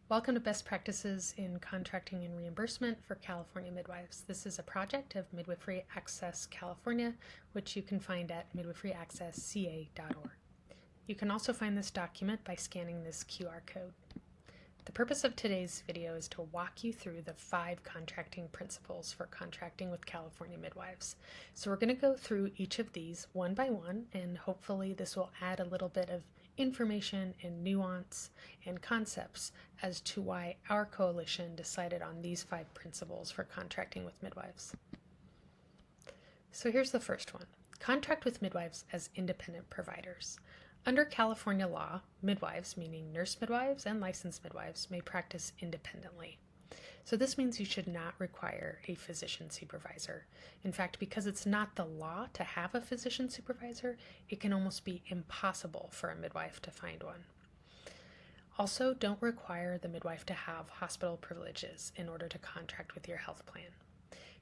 Welcome to Best Practices in Contracting and Reimbursement for California Midwives. This is a project of Midwifery Access California, which you can find at midwiferyaccessca.org. You can also find this document by scanning this QR code. The purpose of today's video is to walk you through the 5 contracting principles for contracting with California midwives. So we're going to go through each of these one by one, and hopefully this will add a little bit of information and nuance and concepts as to why our coalition decided on these 5 principles for contracting with midwives. So here's the first one. Contract with midwives as independent providers. Under California law, midwives, meaning nurse midwives and licensed midwives, may practice independently. So this means you should not require a physician supervisor. In fact, because it's not the law to have a physician supervisor, it can almost be impossible for a midwife to find one. Also, don't require the midwife to have hospital privileges in order to contract with your health plan.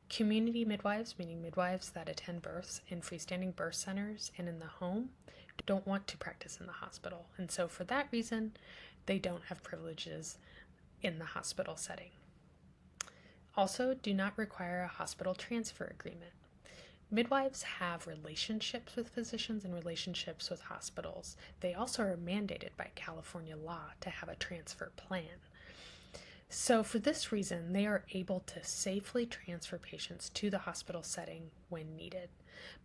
Community midwives, meaning midwives that attend births in freestanding birth centers and in the home, don't want to practice in the hospital, and so for that reason, they don't have privileges in the hospital setting. Also, do not require a hospital transfer agreement. Midwives have relationships with physicians and relationships with hospitals. They also are mandated by California law to have a transfer plan. So for this reason, they are able to safely transfer patients to the hospital setting when needed.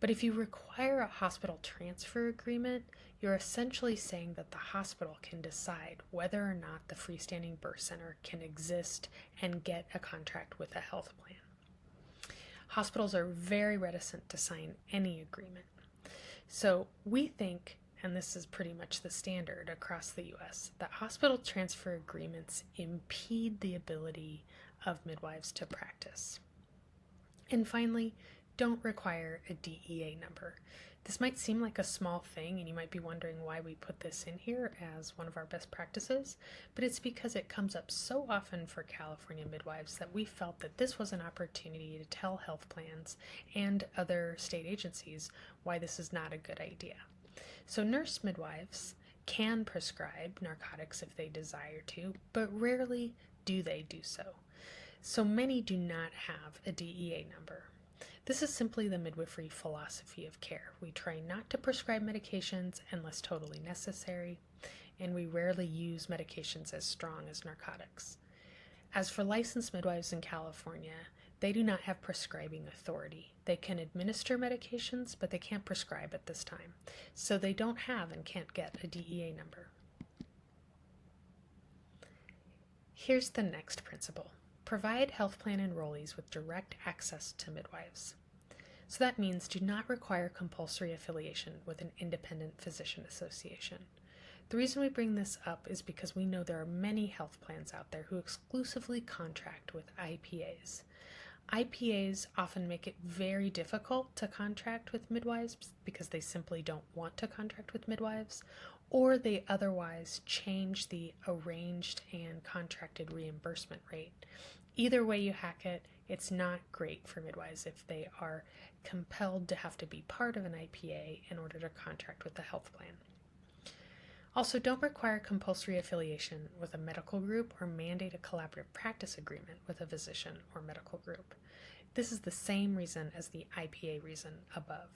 But if you require a hospital transfer agreement, you're essentially saying that the hospital can decide whether or not the freestanding birth center can exist and get a contract with a health plan. Hospitals are very reticent to sign any agreement. So we think, and this is pretty much the standard across the U.S., that hospital transfer agreements impede the ability of midwives to practice. And finally, don't require a DEA number. This might seem like a small thing, and you might be wondering why we put this in here as one of our best practices, but it's because it comes up so often for California midwives that we felt that this was an opportunity to tell health plans and other state agencies why this is not a good idea. So nurse midwives can prescribe narcotics if they desire to, but rarely do they do so. So many do not have a DEA number. This is simply the midwifery philosophy of care. We try not to prescribe medications unless totally necessary, and we rarely use medications as strong as narcotics. As for licensed midwives in California, they do not have prescribing authority. They can administer medications, but they can't prescribe at this time. So they don't have and can't get a DEA number. Here's the next principle. Provide health plan enrollees with direct access to midwives. So that means do not require compulsory affiliation with an independent physician association. The reason we bring this up is because we know there are many health plans out there who exclusively contract with IPAs. IPAs often make it very difficult to contract with midwives because they simply don't want to contract with midwives, or they otherwise change the arranged and contracted reimbursement rate. Either way you hack it, it's not great for midwives if they are compelled to have to be part of an IPA in order to contract with the health plan. Also, don't require compulsory affiliation with a medical group or mandate a collaborative practice agreement with a physician or medical group. This is the same reason as the IPA reason above.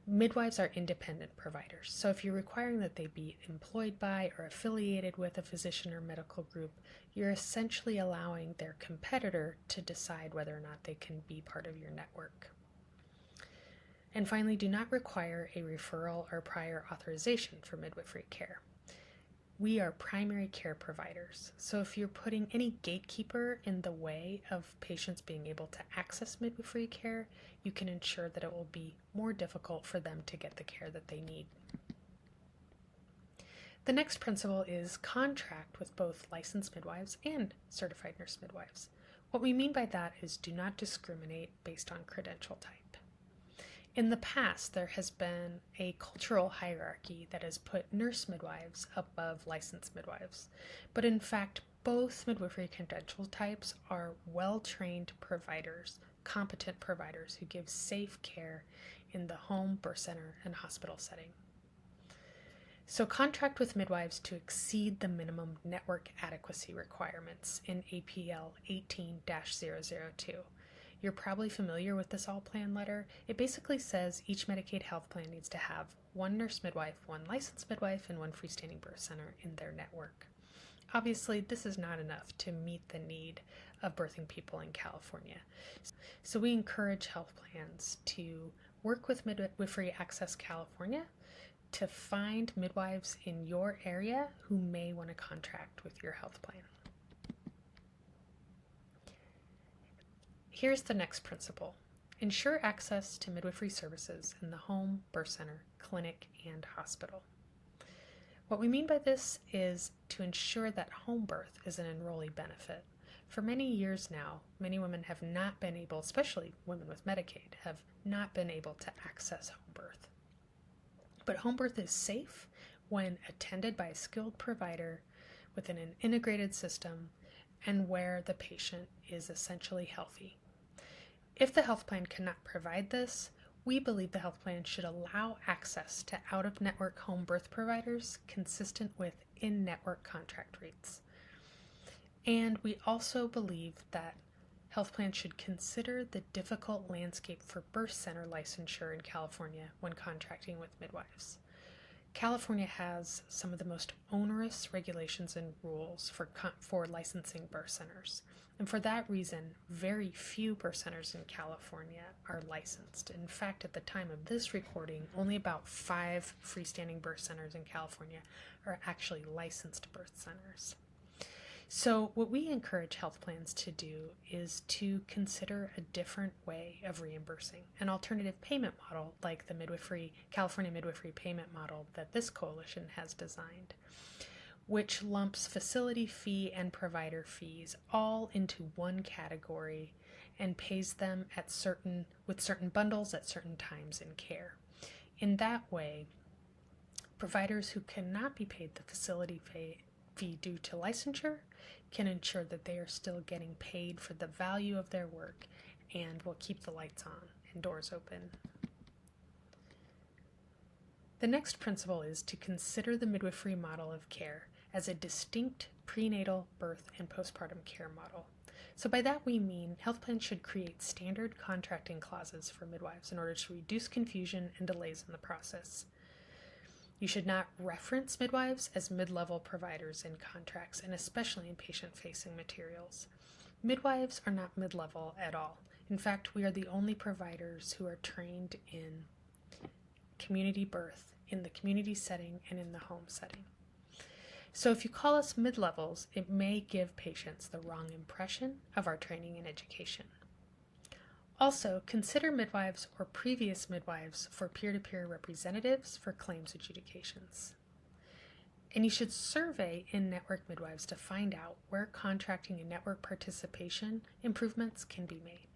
Midwives are independent providers, so if you're requiring that they be employed by or affiliated with a physician or medical group, you're essentially allowing their competitor to decide whether or not they can be part of your network. And finally, do not require a referral or prior authorization for midwifery care. We are primary care providers, so if you're putting any gatekeeper in the way of patients being able to access midwifery care, you can ensure that it will be more difficult for them to get the care that they need. The next principle is contract with both licensed midwives and certified nurse midwives. What we mean by that is do not discriminate based on credential type. In the past, there has been a cultural hierarchy that has put nurse midwives above licensed midwives, but in fact, both midwifery credential types are well-trained providers, competent providers who give safe care in the home, birth center, and hospital setting. So contract with midwives to exceed the minimum network adequacy requirements in APL 18-002. You're probably familiar with this all plan letter. It basically says each Medicaid health plan needs to have one nurse midwife, one licensed midwife, and one freestanding birth center in their network. Obviously, this is not enough to meet the need of birthing people in California. So we encourage health plans to work with Midwifery Access California to find midwives in your area who may want to contract with your health plan. Here's the next principle. Ensure access to midwifery services in the home, birth center, clinic, and hospital. What we mean by this is to ensure that home birth is an enrollee benefit. For many years now, many women have not been able, especially women with Medicaid, have not been able to access home birth. But home birth is safe when attended by a skilled provider within an integrated system and where the patient is essentially healthy. If the health plan cannot provide this, we believe the health plan should allow access to out-of-network home birth providers consistent with in-network contract rates. And we also believe that health plans should consider the difficult landscape for birth center licensure in California when contracting with midwives. California has some of the most onerous regulations and rules for licensing birth centers. And for that reason, very few birth centers in California are licensed. In fact, at the time of this recording, only about 5 freestanding birth centers in California are actually licensed birth centers. So what we encourage health plans to do is to consider a different way of reimbursing, an alternative payment model like the California Midwifery payment model that this coalition has designed, which lumps facility fee and provider fees all into one category and pays them with certain bundles at certain times in care. In that way, providers who cannot be paid the facility fee due to licensure can ensure that they are still getting paid for the value of their work and will keep the lights on and doors open. The next principle is to consider the midwifery model of care as a distinct prenatal, birth, and postpartum care model. So by that we mean health plans should create standard contracting clauses for midwives in order to reduce confusion and delays in the process. You should not reference midwives as mid-level providers in contracts, and especially in patient-facing materials. Midwives are not mid-level at all. In fact, we are the only providers who are trained in community birth, in the community setting, and in the home setting. So if you call us mid-levels, it may give patients the wrong impression of our training and education. Also, consider midwives or previous midwives for peer-to-peer representatives for claims adjudications. And you should survey in-network midwives to find out where contracting and network participation improvements can be made.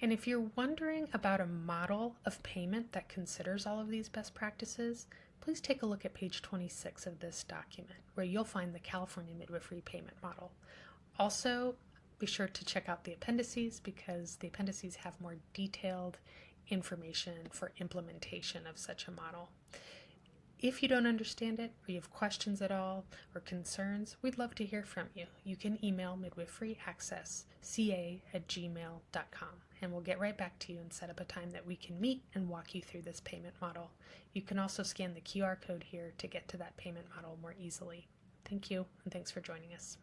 And if you're wondering about a model of payment that considers all of these best practices, please take a look at page 26 of this document, where you'll find the California Midwifery payment model. Also, be sure to check out the appendices because the appendices have more detailed information for implementation of such a model. If you don't understand it, or you have questions at all, or concerns, we'd love to hear from you. You can email midwiferyaccessca@gmail.com, and we'll get right back to you and set up a time that we can meet and walk you through this payment model. You can also scan the QR code here to get to that payment model more easily. Thank you, and thanks for joining us.